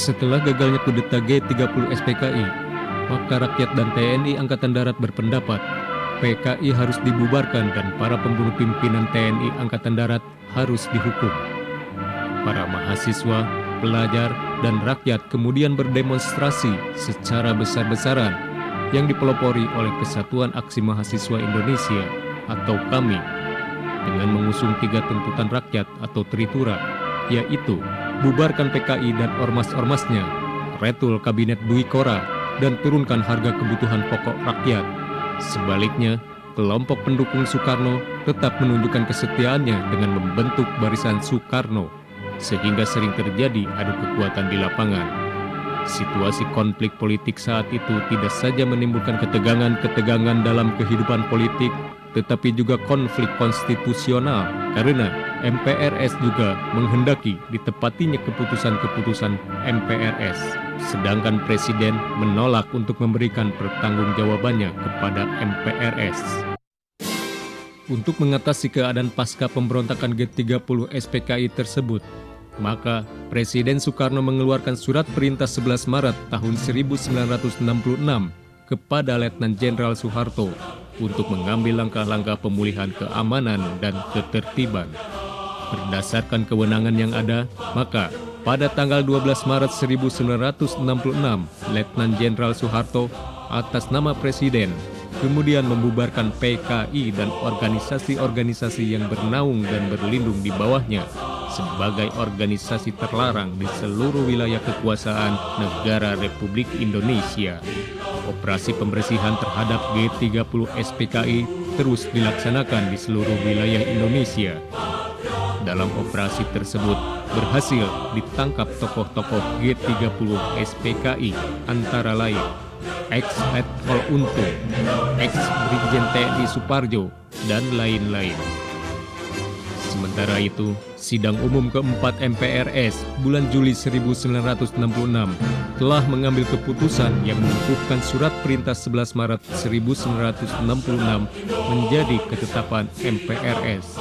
Setelah gagalnya kudeta G30 SPKI, maka rakyat dan TNI Angkatan Darat berpendapat PKI harus dibubarkan dan para pembunuh pimpinan TNI Angkatan Darat harus dihukum. Para mahasiswa, pelajar, dan rakyat kemudian berdemonstrasi secara besar-besaran yang dipelopori oleh Kesatuan Aksi Mahasiswa Indonesia atau KAMI dengan mengusung 3 tuntutan rakyat atau Tritura, yaitu bubarkan PKI dan ormas-ormasnya, retul Kabinet Dwi Kora, dan turunkan harga kebutuhan pokok rakyat. Sebaliknya, kelompok pendukung Soekarno tetap menunjukkan kesetiaannya dengan membentuk Barisan Soekarno, sehingga sering terjadi adu kekuatan di lapangan. Situasi konflik politik saat itu tidak saja menimbulkan ketegangan-ketegangan dalam kehidupan politik, tetapi juga konflik konstitusional karena MPRS juga menghendaki ditepatinya keputusan-keputusan MPRS, sedangkan Presiden menolak untuk memberikan pertanggungjawabannya kepada MPRS. Untuk mengatasi keadaan pasca pemberontakan G30 SPKI tersebut, maka Presiden Soekarno mengeluarkan surat perintah 11 Maret tahun 1966 kepada Letnan Jenderal Soeharto untuk mengambil langkah-langkah pemulihan keamanan dan ketertiban. Berdasarkan kewenangan yang ada, maka pada tanggal 12 Maret 1966, Letnan Jenderal Soeharto atas nama Presiden kemudian membubarkan PKI dan organisasi-organisasi yang bernaung dan berlindung di bawahnya sebagai organisasi terlarang di seluruh wilayah kekuasaan negara Republik Indonesia. Operasi pembersihan terhadap G30 SPKI terus dilaksanakan di seluruh wilayah Indonesia. Dalam operasi tersebut berhasil ditangkap tokoh-tokoh G30 SPKI antara lain ex-Letkol Untung, ex-Brigjen TNI Suparjo, dan lain-lain. Sementara itu, sidang umum keempat MPRS bulan Juli 1966 telah mengambil keputusan yang mengukuhkan surat perintah 11 Maret 1966 menjadi ketetapan MPRS.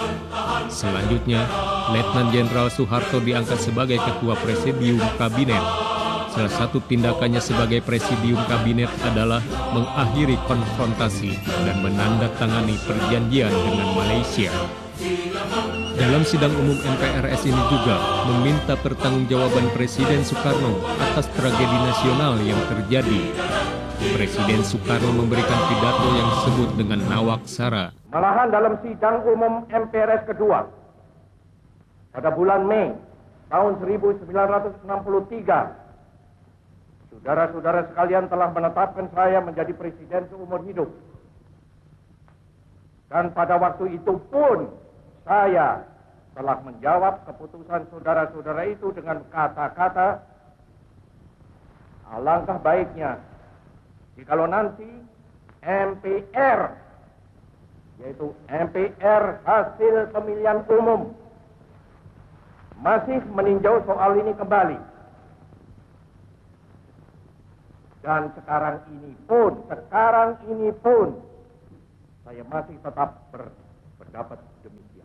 Selanjutnya, Letnan Jenderal Soeharto diangkat sebagai Ketua Presidium Kabinet. Salah satu tindakannya sebagai Presidium Kabinet adalah mengakhiri konfrontasi dan menandatangani perjanjian dengan Malaysia. Dalam sidang umum MPRS ini juga meminta pertanggungjawaban Presiden Soekarno atas tragedi nasional yang terjadi. Presiden Soekarno memberikan pidato yang disebut dengan Nawaksara. Malahan dalam sidang umum MPRS kedua pada bulan Mei tahun 1963, saudara-saudara sekalian telah menetapkan saya menjadi presiden seumur hidup. Dan pada waktu itu pun saya telah menjawab keputusan saudara-saudara itu dengan kata-kata, alangkah baiknya jikalau nanti MPR, yaitu MPR hasil pemilihan umum, masih meninjau soal ini kembali. Dan sekarang ini pun saya masih tetap berpendapat demikian.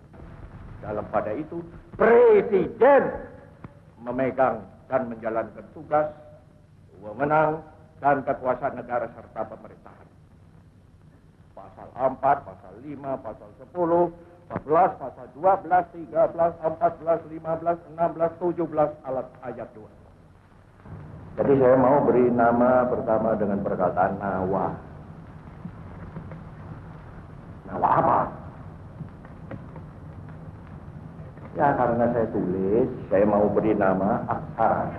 Dalam pada itu, Presiden memegang dan menjalankan tugas, wewenang, dan kekuasaan negara serta pemerintahan. Pasal 4, pasal 5, pasal 10, 14, pasal 12, 13, 14, 15, 16, 17, alat ayat 2. Jadi saya mau beri nama pertama dengan perkataan Nawa. Nawa apa? Ya karena saya tulis, saya mau beri nama Aksara.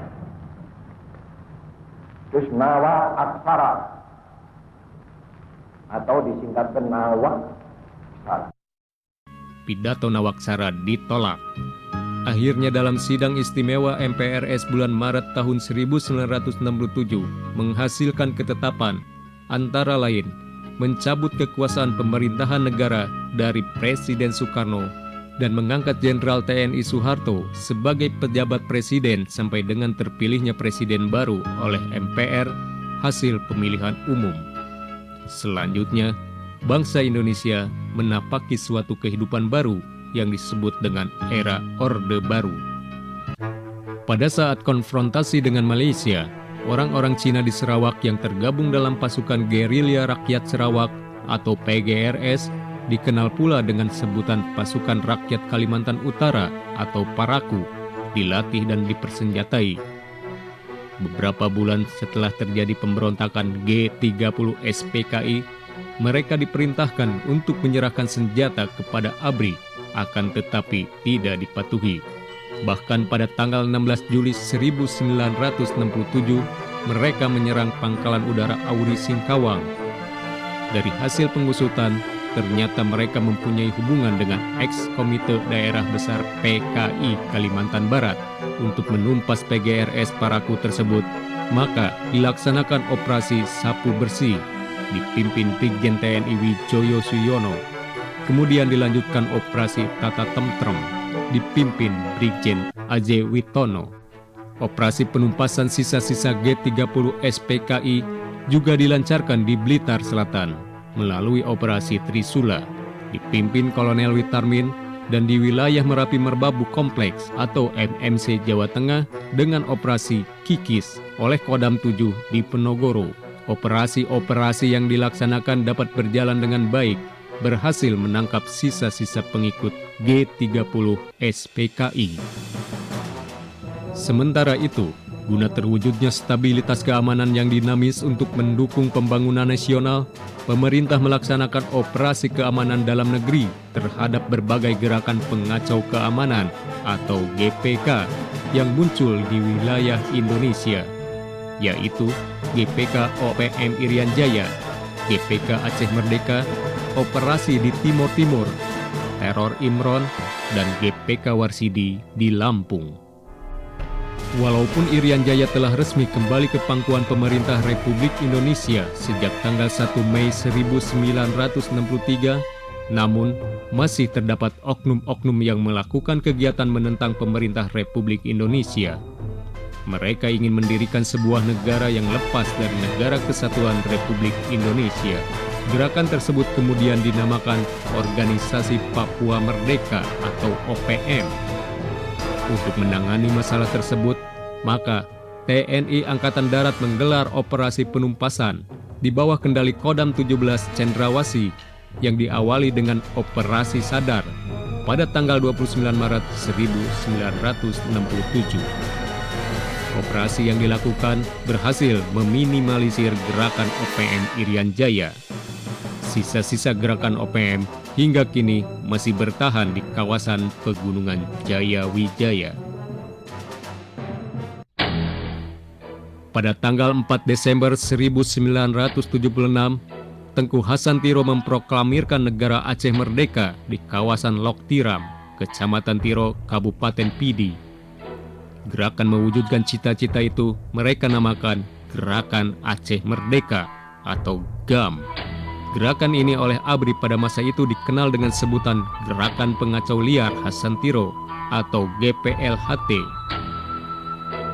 Terus Nawa Aksara. Atau disingkatkan Nawaksara. Pidato Nawaksara ditolak. Akhirnya dalam sidang istimewa MPRS bulan Maret tahun 1967 menghasilkan ketetapan antara lain mencabut kekuasaan pemerintahan negara dari Presiden Soekarno dan mengangkat Jenderal TNI Soeharto sebagai pejabat presiden sampai dengan terpilihnya presiden baru oleh MPR hasil pemilihan umum. Selanjutnya, bangsa Indonesia menapaki suatu kehidupan baru yang disebut dengan era Orde Baru. Pada saat konfrontasi dengan Malaysia, orang-orang Cina di Sarawak yang tergabung dalam pasukan gerilya rakyat Sarawak atau PGRS dikenal pula dengan sebutan Pasukan Rakyat Kalimantan Utara atau Paraku, dilatih dan dipersenjatai. Beberapa bulan setelah terjadi pemberontakan G30 SPKI, mereka diperintahkan untuk menyerahkan senjata kepada ABRI, akan tetapi tidak dipatuhi. Bahkan pada tanggal 16 Juli 1967, mereka menyerang pangkalan udara Auri Singkawang. Dari hasil pengusutan, ternyata mereka mempunyai hubungan dengan ex-komite daerah besar PKI Kalimantan Barat untuk menumpas PGRS Paraku tersebut. Maka dilaksanakan operasi Sapu Bersih, dipimpin Brigjen TNI Wijoyo Suyono. Kemudian dilanjutkan operasi Tata Tentrem, dipimpin Brigjen Ajay Witono. Operasi penumpasan sisa-sisa G30 SPKI juga dilancarkan di Blitar Selatan melalui operasi Trisula, dipimpin Kolonel Witarmin, dan di wilayah Merapi Merbabu Kompleks atau MMC Jawa Tengah dengan operasi Kikis oleh Kodam 7 di Penogoro. Operasi-operasi yang dilaksanakan dapat berjalan dengan baik, berhasil menangkap sisa-sisa pengikut G30 SPKI. Sementara itu, guna terwujudnya stabilitas keamanan yang dinamis untuk mendukung pembangunan nasional, pemerintah melaksanakan operasi keamanan dalam negeri terhadap berbagai gerakan pengacau keamanan atau GPK yang muncul di wilayah Indonesia, yaitu GPK OPM Irian Jaya, GPK Aceh Merdeka, operasi di Timur Timur, teror Imron, dan GPK Warsidi di Lampung. Walaupun Irian Jaya telah resmi kembali ke pangkuan pemerintah Republik Indonesia sejak tanggal 1 Mei 1963, namun masih terdapat oknum-oknum yang melakukan kegiatan menentang pemerintah Republik Indonesia. Mereka ingin mendirikan sebuah negara yang lepas dari Negara Kesatuan Republik Indonesia. Gerakan tersebut kemudian dinamakan Organisasi Papua Merdeka atau OPM. Untuk menangani masalah tersebut, maka TNI Angkatan Darat menggelar operasi penumpasan di bawah kendali Kodam 17 Cendrawasih yang diawali dengan Operasi Sadar pada tanggal 29 Maret 1967. Operasi yang dilakukan berhasil meminimalisir gerakan OPM Irian Jaya. Sisa-sisa gerakan OPM hingga kini masih bertahan di kawasan Pegunungan Jaya Wijaya. Pada tanggal 4 Desember 1976, Tengku Hasantiro memproklamirkan negara Aceh merdeka di kawasan Lok Tiram, Kecamatan Tiro, Kabupaten Pidi. Gerakan mewujudkan cita-cita itu mereka namakan Gerakan Aceh Merdeka atau GAM. Gerakan ini oleh ABRI pada masa itu dikenal dengan sebutan Gerakan Pengacau Liar Hasantiro atau GPLHT.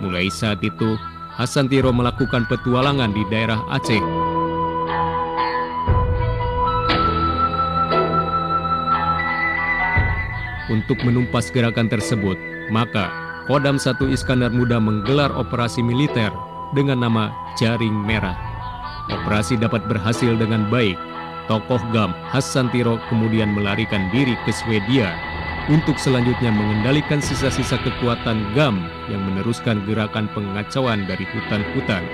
Mulai saat itu, Hasantiro melakukan petualangan di daerah Aceh. Untuk menumpas gerakan tersebut, maka Kodam 1 Iskandar Muda menggelar operasi militer dengan nama Jaring Merah. Operasi dapat berhasil dengan baik. Tokoh GAM Hasantiro kemudian melarikan diri ke Swedia untuk selanjutnya mengendalikan sisa-sisa kekuatan GAM yang meneruskan gerakan pengacauan dari hutan-hutan.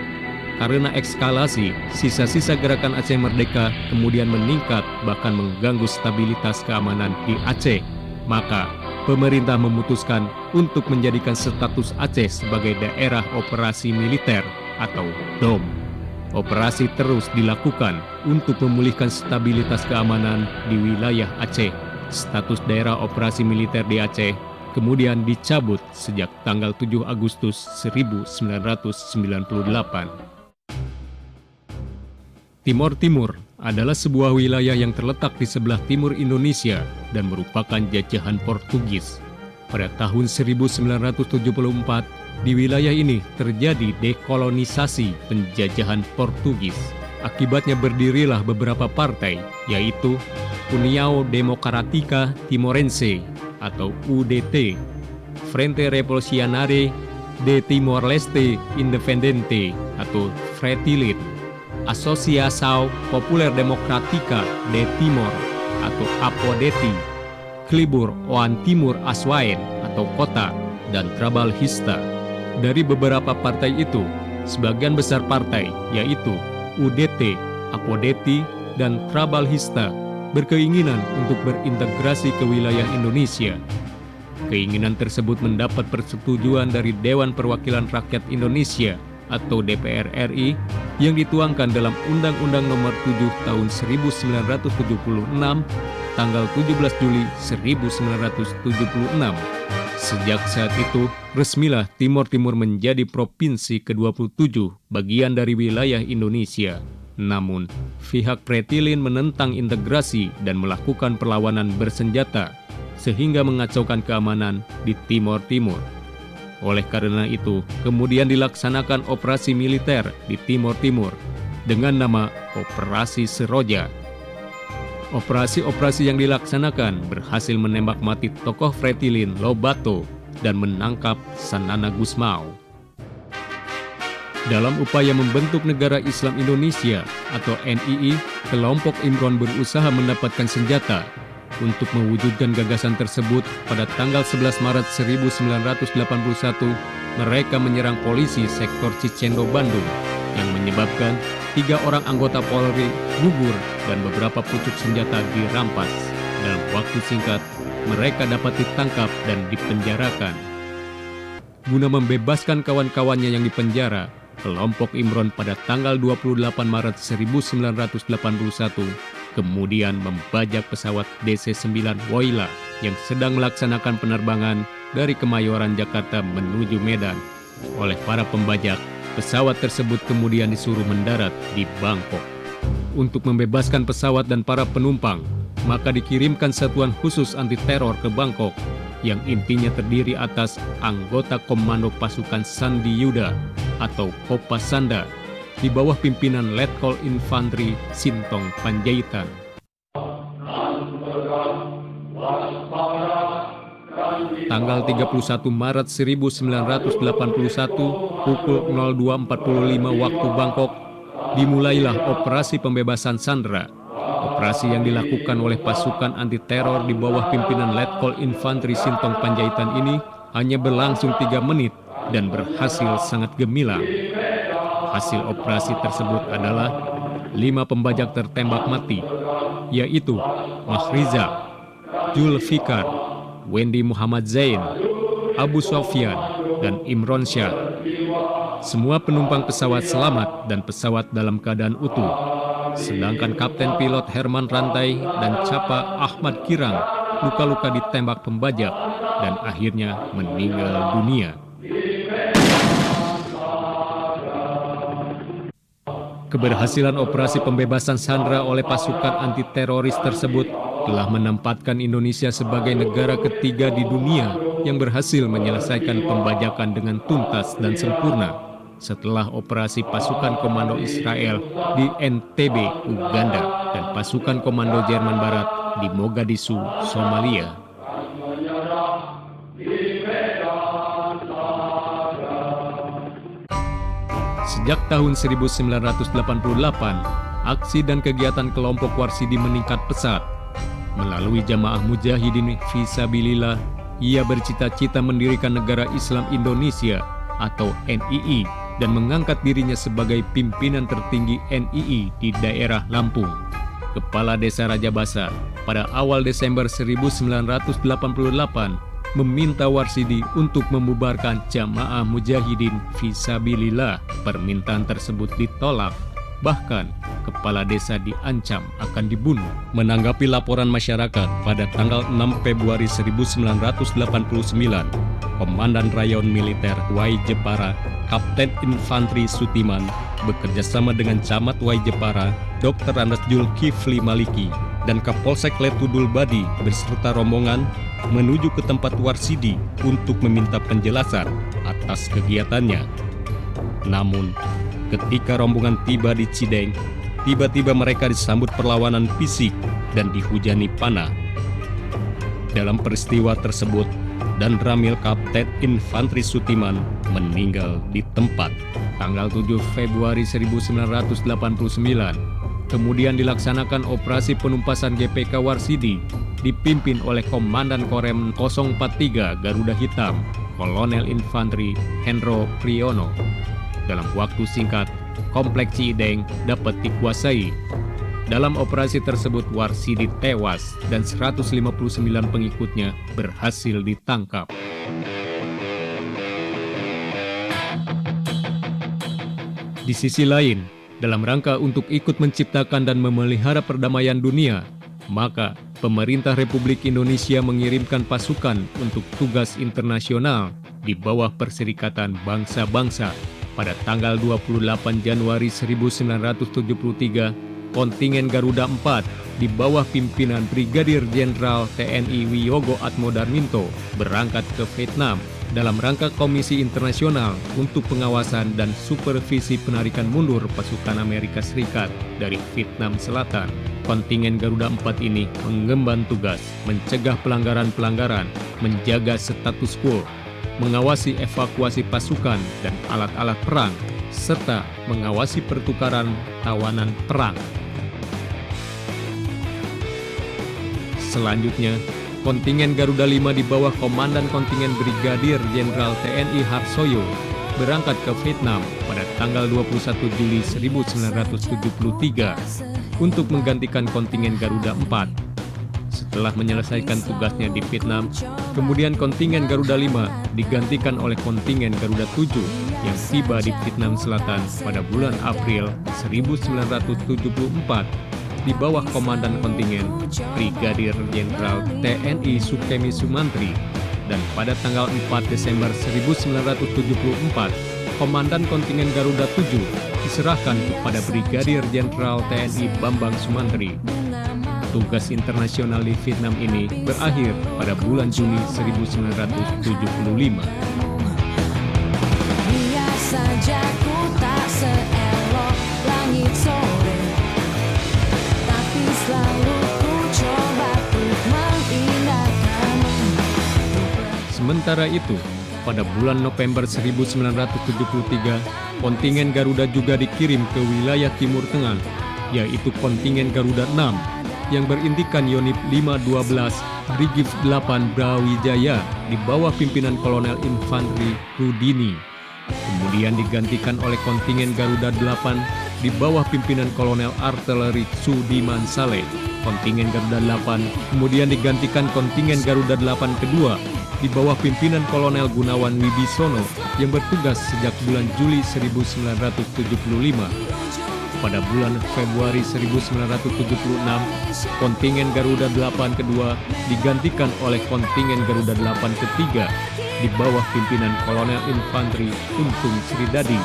Karena ekskalasi, sisa-sisa gerakan Aceh Merdeka kemudian meningkat bahkan mengganggu stabilitas keamanan di Aceh. Maka pemerintah memutuskan untuk menjadikan status Aceh sebagai daerah operasi militer atau DOM. Operasi terus dilakukan untuk memulihkan stabilitas keamanan di wilayah Aceh. Status daerah operasi militer di Aceh kemudian dicabut sejak tanggal 7 Agustus 1998. Timor Timur adalah sebuah wilayah yang terletak di sebelah timur Indonesia dan merupakan jajahan Portugis. Pada tahun 1974, di wilayah ini terjadi dekolonisasi penjajahan Portugis. Akibatnya berdirilah beberapa partai, yaitu União Democrática Timorense atau UDT, Frente Revolucionária de Timor-Leste Independente atau Fretilin, Asociação Popular Democrática de Timor atau APODETI, Klibur Oan Timur Aswain atau Kota, dan Trabalhista. Dari beberapa partai itu, sebagian besar partai, yaitu UDT, APODETI, dan Trabalhista, berkeinginan untuk berintegrasi ke wilayah Indonesia. Keinginan tersebut mendapat persetujuan dari Dewan Perwakilan Rakyat Indonesia atau DPR RI yang dituangkan dalam Undang-Undang Nomor 7 Tahun 1976 tanggal 17 Juli 1976. Sejak saat itu, resmilah Timor Timur menjadi provinsi ke-27 bagian dari wilayah Indonesia. Namun, pihak Fretilin menentang integrasi dan melakukan perlawanan bersenjata, sehingga mengacaukan keamanan di Timor Timur. Oleh karena itu, kemudian dilaksanakan operasi militer di Timor Timur dengan nama Operasi Seroja. Operasi-operasi yang dilaksanakan berhasil menembak mati tokoh Fretilin Lobato dan menangkap Sanana Gusmao. Dalam upaya membentuk Negara Islam Indonesia atau NII, kelompok Imron berusaha mendapatkan senjata. Untuk mewujudkan gagasan tersebut, pada tanggal 11 Maret 1981, mereka menyerang polisi sektor Cicendo, Bandung, yang menyebabkan 3 orang anggota Polri gugur dan beberapa pucuk senjata dirampas. Dalam waktu singkat, mereka dapat ditangkap dan dipenjarakan. Guna membebaskan kawan-kawannya yang dipenjara, kelompok Imron pada tanggal 28 Maret 1981 kemudian membajak pesawat DC-9 Woyla yang sedang melaksanakan penerbangan dari Kemayoran, Jakarta menuju Medan. Oleh para pembajak, pesawat tersebut kemudian disuruh mendarat di Bangkok. Untuk membebaskan pesawat dan para penumpang, maka dikirimkan satuan khusus anti-teror ke Bangkok yang intinya terdiri atas anggota Komando Pasukan Sandi Yuda atau Kopasanda di bawah pimpinan Letkol Infantri Sintong Panjaitan. Tanggal 31 Maret 1981 pukul 02.45 waktu Bangkok, dimulailah operasi pembebasan sandera. Operasi yang dilakukan oleh pasukan anti-teror di bawah pimpinan Letkol Infantri Sintong Panjaitan ini hanya berlangsung 3 menit dan berhasil sangat gemilang. Hasil operasi tersebut adalah 5 pembajak tertembak mati, yaitu Mahriza, Julfikar, Wendy Muhammad Zain, Abu Sofyan, dan Imron Syah. Semua penumpang pesawat selamat dan pesawat dalam keadaan utuh. Sedangkan Kapten Pilot Herman Rantai dan Capa Ahmad Kirang luka-luka ditembak pembajak dan akhirnya meninggal dunia. Keberhasilan operasi pembebasan sandera oleh pasukan anti-teroris tersebut telah menempatkan Indonesia sebagai negara ketiga di dunia yang berhasil menyelesaikan pembajakan dengan tuntas dan sempurna setelah operasi pasukan komando Israel di Entebbe, Uganda, dan pasukan komando Jerman Barat di Mogadishu, Somalia. Sejak tahun 1988, aksi dan kegiatan kelompok Warsidi meningkat pesat. Melalui Jamaah Mujahidin Fisabilillah, ia bercita-cita mendirikan Negara Islam Indonesia atau NII dan mengangkat dirinya sebagai pimpinan tertinggi NII di daerah Lampung. Kepala Desa Rajabasa pada awal Desember 1988 meminta Warsidi untuk membubarkan Jamaah Mujahidin Fisabilillah. Permintaan tersebut ditolak. Bahkan, kepala desa diancam akan dibunuh. Menanggapi laporan masyarakat pada tanggal 6 Februari 1989, Komandan Rayon Militer Wai Jepara, Kapten Infantri Sutiman, bekerjasama dengan Camat Wai Jepara, Dr. Andes Julkifli Maliki, dan Kapolsek Letudul Badi beserta rombongan menuju ke tempat Warsidi untuk meminta penjelasan atas kegiatannya. Namun, ketika rombongan tiba di Cideng, tiba-tiba mereka disambut perlawanan fisik dan dihujani panah. Dalam peristiwa tersebut, dan Ramil Kapten Infantri Sutiman meninggal di tempat tanggal 7 Februari 1989. Kemudian dilaksanakan operasi penumpasan GPK Warsidi dipimpin oleh Komandan Korem 043 Garuda Hitam, Kolonel Infantri Hendro Priyono. Dalam waktu singkat, kompleks Ciideng dapat dikuasai. Dalam operasi tersebut Warsidi tewas dan 159 pengikutnya berhasil ditangkap. Di sisi lain, dalam rangka untuk ikut menciptakan dan memelihara perdamaian dunia, maka pemerintah Republik Indonesia mengirimkan pasukan untuk tugas internasional di bawah Perserikatan Bangsa-Bangsa. Pada tanggal 28 Januari 1973, kontingen Garuda 4 di bawah pimpinan Brigadir Jenderal TNI Wiyogo Atmodarminto berangkat ke Vietnam dalam rangka Komisi Internasional untuk pengawasan dan supervisi penarikan mundur pasukan Amerika Serikat dari Vietnam Selatan. Kontingen Garuda 4 ini mengemban tugas mencegah pelanggaran-pelanggaran, menjaga status quo, mengawasi evakuasi pasukan dan alat-alat perang, serta mengawasi pertukaran tawanan perang. Selanjutnya, kontingen Garuda 5 di bawah Komandan Kontingen Brigadir Jenderal TNI Harsoyo berangkat ke Vietnam pada tanggal 21 Juli 1973 untuk menggantikan kontingen Garuda 4. Setelah menyelesaikan tugasnya di Vietnam, kemudian kontingen Garuda 5 digantikan oleh kontingen Garuda 7 yang tiba di Vietnam Selatan pada bulan April 1974 di bawah komandan kontingen Brigadir Jenderal TNI Sukemi Sumantri, dan pada tanggal 4 Desember 1974 komandan kontingen Garuda 7 diserahkan kepada Brigadir Jenderal TNI Bambang Sumantri. Tugas internasional di Vietnam ini berakhir pada bulan Juni 1975. Biar saja ku tak seelok langit sore, tapi selalu ku coba untuk mengindahkanmu. Sementara itu, pada bulan November 1973, kontingen Garuda juga dikirim ke wilayah Timur Tengah, yaitu kontingen Garuda 6 yang berintikan Yonif 512 Brigif 8 Brawijaya di bawah pimpinan Kolonel Infantri Rudini. Kemudian digantikan oleh kontingen Garuda 8 di bawah pimpinan Kolonel Artileri Sudiman Saleh. Kontingen Garuda 8 kemudian digantikan kontingen Garuda 8 kedua di bawah pimpinan Kolonel Gunawan Wibisono yang bertugas sejak bulan Juli 1975. Pada bulan Februari 1976, kontingen Garuda 8 kedua digantikan oleh kontingen Garuda 8 ketiga di bawah pimpinan Kolonel Infantri Untung Sridadi.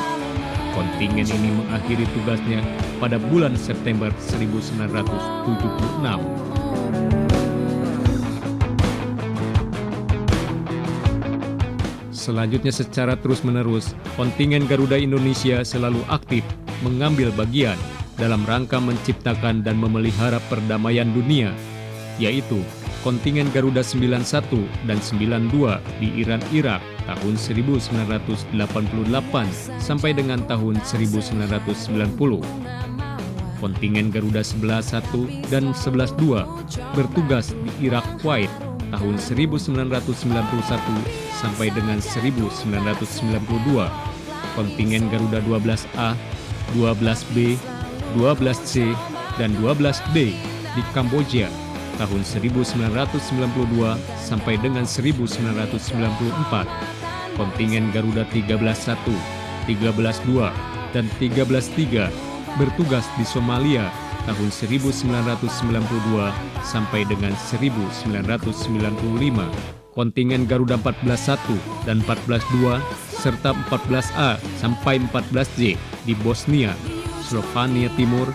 Kontingen ini mengakhiri tugasnya pada bulan September 1976. Selanjutnya secara terus-menerus, kontingen Garuda Indonesia selalu aktif mengambil bagian dalam rangka menciptakan dan memelihara perdamaian dunia, yaitu kontingen Garuda 91 dan 92 di Iran Irak tahun 1988 sampai dengan tahun 1990. Kontingen Garuda 11-1 dan 11-2 bertugas di Irak Kuwait tahun 1991 sampai dengan 1992. Kontingen Garuda 12A, 12B, 12C, dan 12D di Kamboja tahun 1992 sampai dengan 1994. Kontingen Garuda 13-1, 13-2, dan 13-3 bertugas di Somalia tahun 1992 sampai dengan 1995. Kontingen Garuda 14-1 dan 14-2 serta 14A sampai 14J di Bosnia, Slovenia Timur,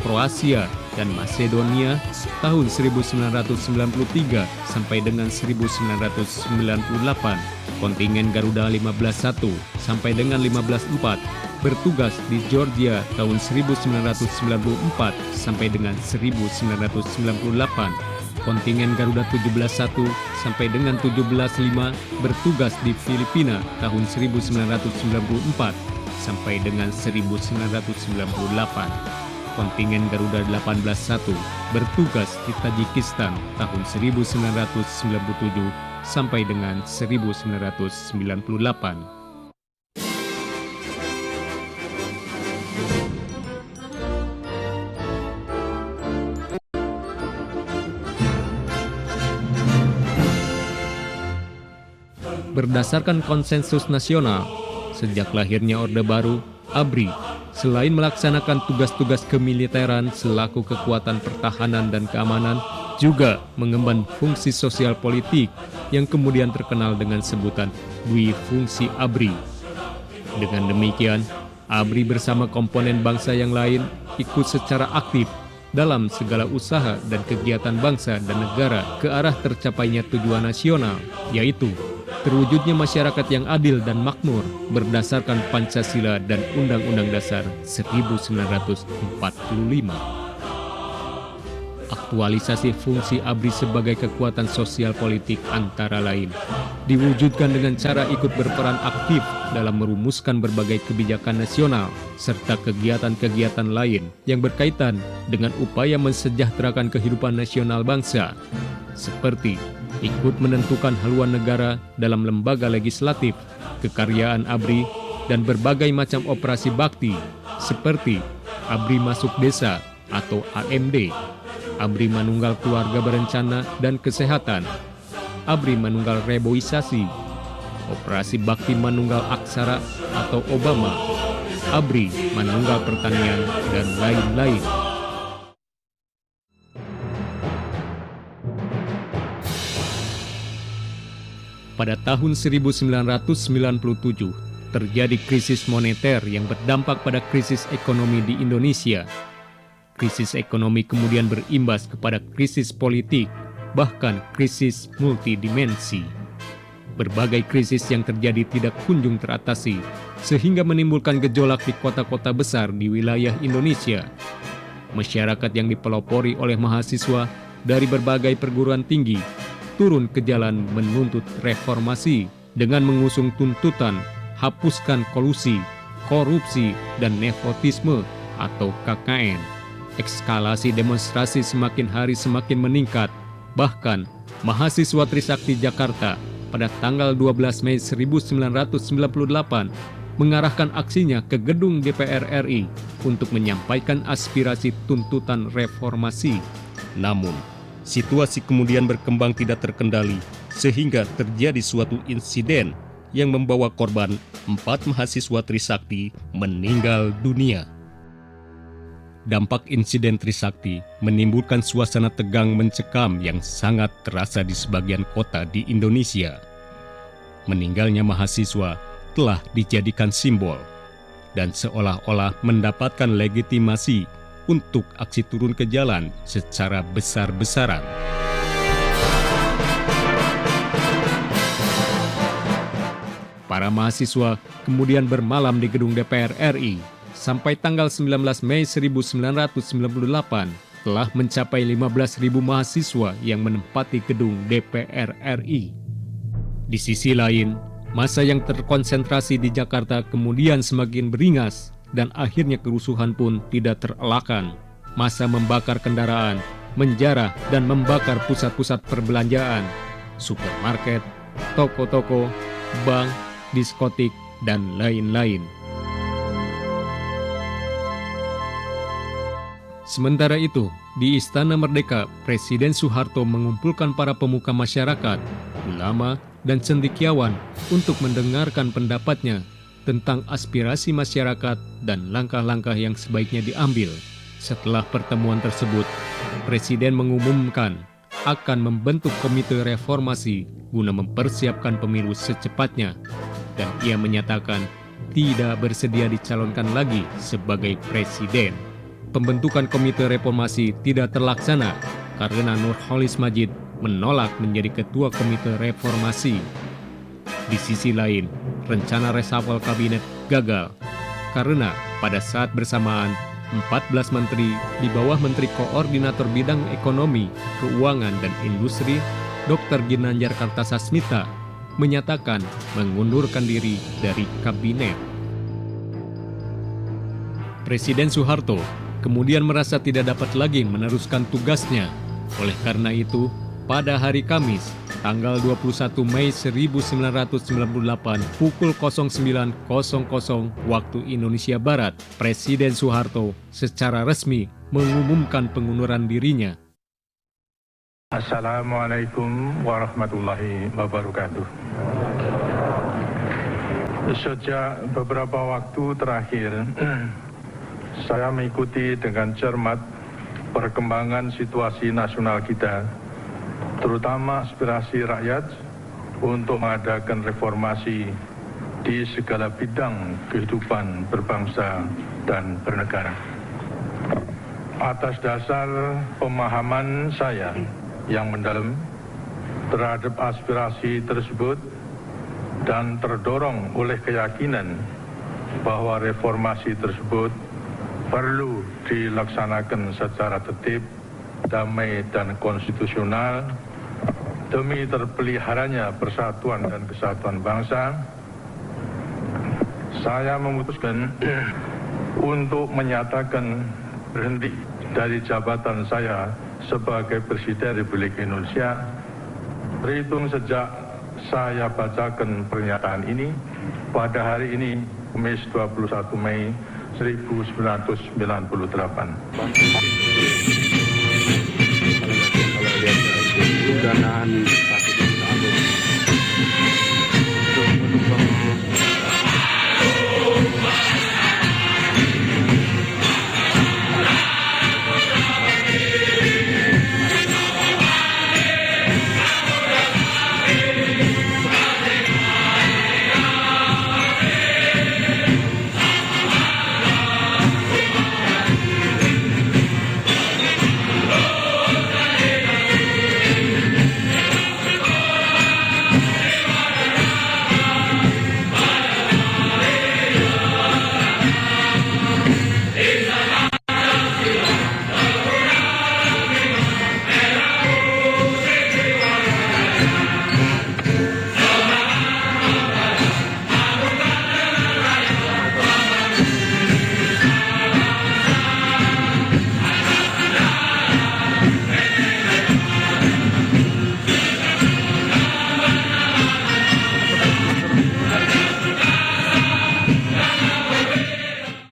Kroasia, dan Masedonia tahun 1993 sampai dengan 1998. Kontingen Garuda 15-1 sampai dengan 15-4 bertugas di Georgia tahun 1994 sampai dengan 1998. Kontingen Garuda 17.1 sampai dengan 17.5 bertugas di Filipina tahun 1994 sampai dengan 1998. Kontingen Garuda 18.1 bertugas di Tajikistan tahun 1997 sampai dengan 1998. Berdasarkan konsensus nasional, sejak lahirnya Orde Baru, ABRI selain melaksanakan tugas-tugas kemiliteran selaku kekuatan pertahanan dan keamanan, juga mengemban fungsi sosial politik yang kemudian terkenal dengan sebutan Dwi Fungsi ABRI. Dengan demikian, ABRI bersama komponen bangsa yang lain ikut secara aktif dalam segala usaha dan kegiatan bangsa dan negara ke arah tercapainya tujuan nasional, yaitu terwujudnya masyarakat yang adil dan makmur berdasarkan Pancasila dan Undang-Undang Dasar 1945. Aktualisasi fungsi ABRI sebagai kekuatan sosial politik antara lain diwujudkan dengan cara ikut berperan aktif dalam merumuskan berbagai kebijakan nasional serta kegiatan-kegiatan lain yang berkaitan dengan upaya mensejahterakan kehidupan nasional bangsa, seperti ikut menentukan haluan negara dalam lembaga legislatif, kekaryaan ABRI, dan berbagai macam operasi bakti seperti ABRI Masuk Desa atau AMD, ABRI Manunggal Keluarga Berencana dan Kesehatan, ABRI Manunggal Reboisasi, Operasi Bakti Manunggal Aksara atau Obama, ABRI Manunggal Pertanian, dan lain-lain. Pada tahun 1997, terjadi krisis moneter yang berdampak pada krisis ekonomi di Indonesia. Krisis ekonomi kemudian berimbas kepada krisis politik, bahkan krisis multidimensi. Berbagai krisis yang terjadi tidak kunjung teratasi, sehingga menimbulkan gejolak di kota-kota besar di wilayah Indonesia. Masyarakat yang dipelopori oleh mahasiswa dari berbagai perguruan tinggi turun ke jalan menuntut reformasi dengan mengusung tuntutan hapuskan kolusi, korupsi, dan nepotisme atau KKN. Eskalasi demonstrasi semakin hari semakin meningkat. Bahkan, mahasiswa Trisakti Jakarta pada tanggal 12 Mei 1998 mengarahkan aksinya ke gedung DPR RI untuk menyampaikan aspirasi tuntutan reformasi. Namun, situasi kemudian berkembang tidak terkendali sehingga terjadi suatu insiden yang membawa korban 4 mahasiswa Trisakti meninggal dunia. Dampak insiden Trisakti menimbulkan suasana tegang mencekam yang sangat terasa di sebagian kota di Indonesia. Meninggalnya mahasiswa telah dijadikan simbol dan seolah-olah mendapatkan legitimasi untuk aksi turun ke jalan secara besar-besaran. Para mahasiswa kemudian bermalam di gedung DPR RI. Sampai tanggal 19 Mei 1998 telah mencapai 15.000 mahasiswa yang menempati gedung DPR RI. Di sisi lain, massa yang terkonsentrasi di Jakarta kemudian semakin beringas dan akhirnya kerusuhan pun tidak terelakkan. Massa membakar kendaraan, menjarah dan membakar pusat-pusat perbelanjaan, supermarket, toko-toko, bank, diskotik, dan lain-lain. Sementara itu, di Istana Merdeka, Presiden Soeharto mengumpulkan para pemuka masyarakat, ulama, dan cendekiawan untuk mendengarkan pendapatnya tentang aspirasi masyarakat dan langkah-langkah yang sebaiknya diambil. Setelah pertemuan tersebut, Presiden mengumumkan akan membentuk komite reformasi guna mempersiapkan pemilu secepatnya, dan ia menyatakan tidak bersedia dicalonkan lagi sebagai presiden. Pembentukan komite reformasi tidak terlaksana karena Nurholis Majid menolak menjadi ketua komite reformasi. Di sisi lain, rencana reshuffle kabinet gagal karena pada saat bersamaan 14 menteri di bawah Menteri Koordinator Bidang Ekonomi, Keuangan, dan Industri, Dr. Ginanjar Kartasasmita, menyatakan mengundurkan diri dari kabinet. Presiden Soeharto kemudian merasa tidak dapat lagi meneruskan tugasnya. Oleh karena itu, pada hari Kamis, tanggal 21 Mei 1998 pukul 09.00 waktu Indonesia Barat, Presiden Soeharto secara resmi mengumumkan pengunduran dirinya. Assalamualaikum warahmatullahi wabarakatuh. Sejak beberapa waktu terakhir, saya mengikuti dengan cermat perkembangan situasi nasional kita, terutama aspirasi rakyat untuk mengadakan reformasi di segala bidang kehidupan berbangsa dan bernegara. Atas dasar pemahaman saya yang mendalam terhadap aspirasi tersebut dan terdorong oleh keyakinan bahwa reformasi tersebut perlu dilaksanakan secara tertib, damai, dan konstitusional demi terpeliharanya persatuan dan kesatuan bangsa, saya memutuskan untuk menyatakan berhenti dari jabatan saya sebagai Presiden Republik Indonesia terhitung sejak saya bacakan pernyataan ini pada hari ini, Kamis 21 Mei 1998. Kalau lihat undangan